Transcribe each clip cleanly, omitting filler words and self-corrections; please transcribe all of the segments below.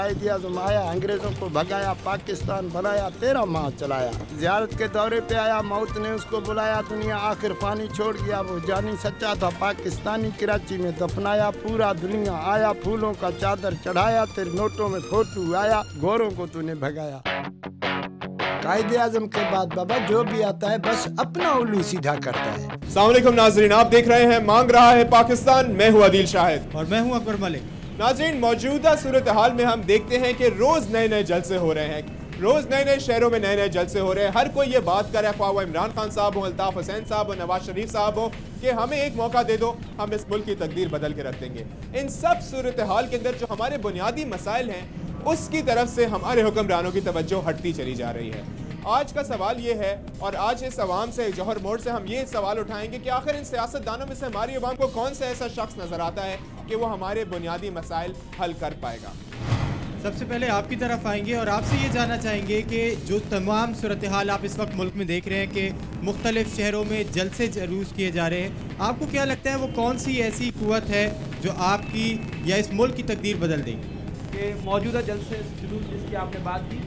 قائد اعظم آیا, انگریزوں کو بھگایا, پاکستان بنایا, 13 ماہ چلایا. زیارت کے دورے پہ آیا, موت نے اس کو بلایا, دنیا آخر فانی چھوڑ گیا. وہ جانی سچا تھا, پاکستانی کراچی میں دفنایا. پورا دنیا آیا, پھولوں کا چادر چڑھایا, تیرے نوٹوں میں فوٹو آیا, گوروں کو تو نے بھگایا. قائد اعظم کے بعد بابا جو بھی آتا ہے بس اپنا الو سیدھا کرتا ہے. السلام علیکم ناظرین, آپ دیکھ رہے ہیں مانگ رہا ہے پاکستان. میں ہوں عادل شاہد اور میں ہوں اکبر ملک. ناظرین, موجودہ صورتحال میں ہم دیکھتے ہیں کہ روز نئے نئے جلسے ہو رہے ہیں, روز نئے نئے شہروں میں نئے نئے جلسے ہو رہے ہیں. ہر کوئی یہ بات کر رہا ہے, خواہ وہ عمران خان صاحب ہوں, الطاف حسین صاحب ہوں, نواز شریف صاحب ہوں, کہ ہمیں ایک موقع دے دو, ہم اس ملک کی تقدیر بدل کے رکھ دیں گے. ان سب صورتحال کے اندر جو ہمارے بنیادی مسائل ہیں اس کی طرف سے ہمارے حکمرانوں کی توجہ ہٹتی چلی جا رہی ہے. آج کا سوال یہ ہے, اور آج اس عوام سے, جوہر موڑ سے ہم یہ سوال اٹھائیں گے کہ آخر ان سیاستدانوں میں سے ہماری عوام کو کون سا ایسا شخص نظر آتا ہے کہ وہ ہمارے بنیادی مسائل حل کر پائے گا. سب سے پہلے آپ کی طرف آئیں گے اور آپ سے یہ جاننا چاہیں گے کہ جو تمام صورتحال آپ اس وقت ملک میں دیکھ رہے ہیں کہ مختلف شہروں میں جلسے جلوس کیے جا رہے ہیں, آپ کو کیا لگتا ہے وہ کون سی ایسی قوت ہے جو آپ کی یا اس ملک کی تقدیر بدل دے گی؟ کہ موجودہ جلسے جلوس جس کی آپ نے بات کی,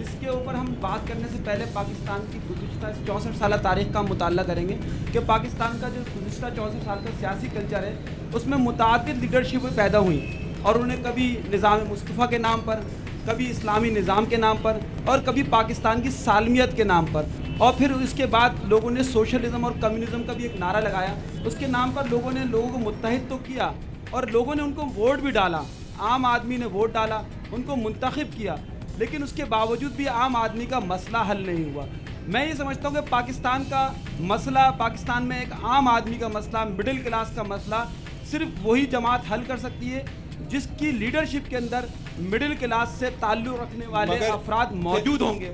اس کے اوپر ہم بات کرنے سے پہلے پاکستان کی گزشتہ 64 سالہ تاریخ کا مطالعہ کریں گے کہ پاکستان کا جو گزشتہ 64 سال کا سیاسی کلچر ہے اس میں متعدد لیڈرشپ پیدا ہوئی, اور انہیں کبھی نظام مصطفیٰ کے نام پر, کبھی اسلامی نظام کے نام پر, اور کبھی پاکستان کی سالمیت کے نام پر, اور پھر اس کے بعد لوگوں نے سوشلزم اور کمیونزم کا بھی ایک نعرہ لگایا. اس کے نام پر لوگوں نے لوگوں کو متحد تو کیا اور لوگوں نے ان کو ووٹ بھی ڈالا, عام آدمی نے ووٹ ڈالا, ان کو منتخب کیا, لیکن اس کے باوجود بھی عام آدمی کا مسئلہ حل نہیں ہوا. میں یہ سمجھتا ہوں کہ پاکستان کا مسئلہ, پاکستان میں ایک عام آدمی کا مسئلہ, مڈل کلاس کا مسئلہ صرف وہی جماعت حل کر سکتی ہے جس کی لیڈرشپ کے اندر مڈل کلاس سے تعلق رکھنے والے افراد موجود ہوں گے.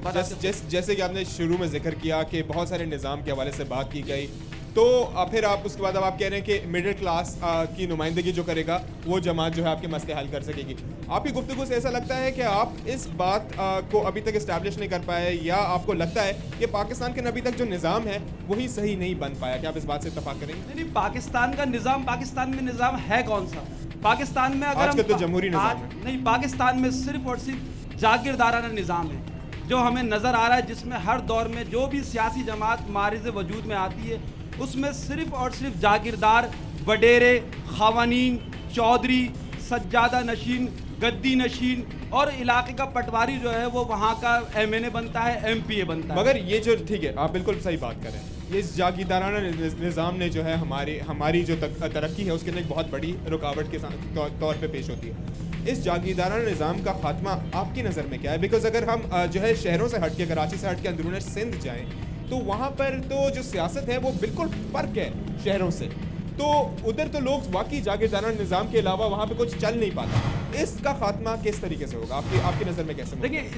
جیسے کہ آپ نے شروع میں ذکر کیا کہ بہت سارے نظام کے حوالے سے بات کی گئی, تو پھر آپ اس کے بعد اب آپ کہہ رہے ہیں کہ مڈل کلاس کی نمائندگی جو کرے گا وہ جماعت جو ہے آپ کے مسئلے حل کر سکے گی. آپ کی گفتگو سے ایسا لگتا ہے کہ آپ اس بات کو ابھی تک اسٹیبلش نہیں کر پائے, یا آپ کو لگتا ہے کہ پاکستان کے ابھی تک جو نظام ہے وہی صحیح نہیں بن پایا؟ کیا آپ اس بات سے اتفاق کریں گے؟ نہیں, پاکستان کا نظام, پاکستان میں نظام ہے کون سا؟ پاکستان میں اگر آج کل تو جمہوری نظام ہے. نہیں, پاکستان میں صرف اور صرف جاگیردارانہ نظام ہے جو ہمیں نظر آ رہا ہے, جس میں ہر دور میں جو بھی سیاسی جماعت معرض وجود میں آتی ہے اس میں صرف اور صرف جاگیردار, وڈیرے, خواندین, چودھری, سجادہ نشین, گدی نشین اور علاقے کا پٹواری جو ہے وہ وہاں کا ایم این اے بنتا ہے, ایم پی اے بنتا ہے. مگر یہ جو, ٹھیک ہے آپ بالکل صحیح بات کر رہے ہیں, اس جاگیردارانہ نظام نے جو ہے ہماری جو ترقی ہے اس کے اندر ایک بہت بڑی رکاوٹ کے طور پہ پیش ہوتی ہے. اس جاگیردارانہ نظام کا خاتمہ آپ کی نظر میں کیا ہے؟ بیکاز اگر ہم جو ہے شہروں سے ہٹ کے, کراچی سے ہٹ کے اندرون سندھ جائیں تو وہاں پر تو جو سیاست ہے وہ بالکل فرق ہے شہروں سے, تو ادھر تو لوگ واقعی جاگیردارانہ نظام کے علاوہ وہاں پہ کچھ چل نہیں پاتا. اس کا خاتمہ کس طریقے سے ہوگا آپ کی نظر میں کیسے ہوگا؟ دیکھیں,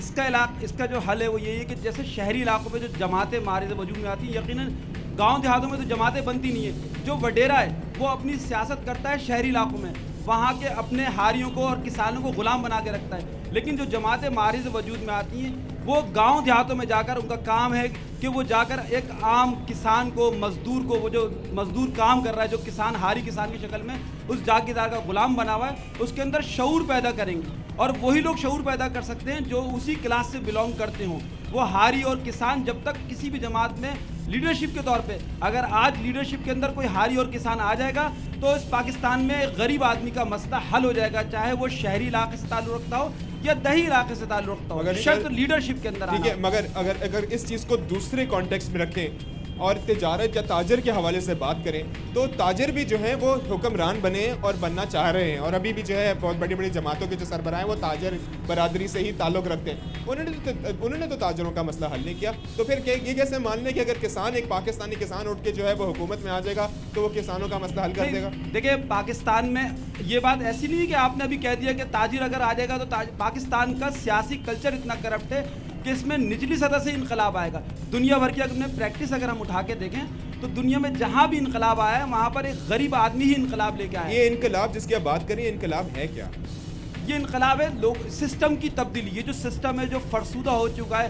اس کا جو حل ہے وہ یہی ہے کہ جیسے شہری علاقوں میں جو جماعتیں معرض وجود میں آتی ہیں, یقیناً گاؤں دیہاتوں میں تو جماعتیں بنتی نہیں ہیں. جو وڈیرا ہے وہ اپنی سیاست کرتا ہے شہری علاقوں میں, وہاں کے اپنے ہاریوں کو اور کسانوں کو غلام بنا کے رکھتا ہے, لیکن جو جماعتیں معرض وجود میں آتی ہیں وہ گاؤں دیہاتوں میں جا کر ان کا کام ہے کہ وہ جا کر ایک عام کسان کو, مزدور کو, وہ جو مزدور کام کر رہا ہے, جو کسان ہاری کسان کی شکل میں اس جاگیردار کا غلام بنا ہوا ہے, اس کے اندر شعور پیدا کریں گے. اور وہی لوگ شعور پیدا کر سکتے ہیں جو اسی کلاس سے بلونگ کرتے ہوں. وہ ہاری اور کسان جب تک کسی بھی جماعت میں لیڈرشپ کے طور پہ, اگر آج لیڈرشپ کے اندر کوئی ہاری اور کسان آ جائے گا تو اس پاکستان میں ایک غریب آدمی کا مسئلہ حل ہو جائے گا, چاہے وہ شہری علاقے سے تعلق رکھتا ہو یا دیہی علاقے سے تعلق رکھتا ہو, شرط لیڈرشپ کے اندر. ٹھیک ہے, مگر اگر اس چیز کو دوسرے کانٹیکسٹ میں رکھیں اور تجارت یا تاجر کے حوالے سے بات کریں تو تاجر بھی جو ہیں وہ حکمران بنے اور بننا چاہ رہے ہیں, اور ابھی بھی جو ہے بہت بڑی بڑی جماعتوں کے جو سربراہ ہیں وہ تاجر برادری سے ہی تعلق رکھتے ہیں. انہوں نے تو تاجروں کا مسئلہ حل نہیں کیا, تو پھر یہ کیسے مان لیں کہ اگر کسان, ایک پاکستانی کسان اٹھ کے جو ہے وہ حکومت میں آ جائے گا تو وہ کسانوں کا مسئلہ حل کر دے گا؟ دیکھیں, پاکستان میں یہ بات ایسی نہیں ہے کہ آپ نے ابھی کہہ دیا کہ تاجر اگر آ جائے گا تو پاکستان کا سیاسی کلچر اتنا کرپٹ ہے کہ اس میں نچلی سطح سے انقلاب آئے گا. دنیا بھر کی اگر پریکٹس اگر ہم اٹھا کے دیکھیں تو دنیا میں جہاں بھی انقلاب آیا ہے وہاں پر ایک غریب آدمی ہی انقلاب لے کے آیا. یہ انقلاب جس کی آپ بات کریں, انقلاب ہے کیا؟ یہ انقلاب ہے سسٹم کی تبدیلی. یہ جو سسٹم ہے جو فرسودہ ہو چکا ہے,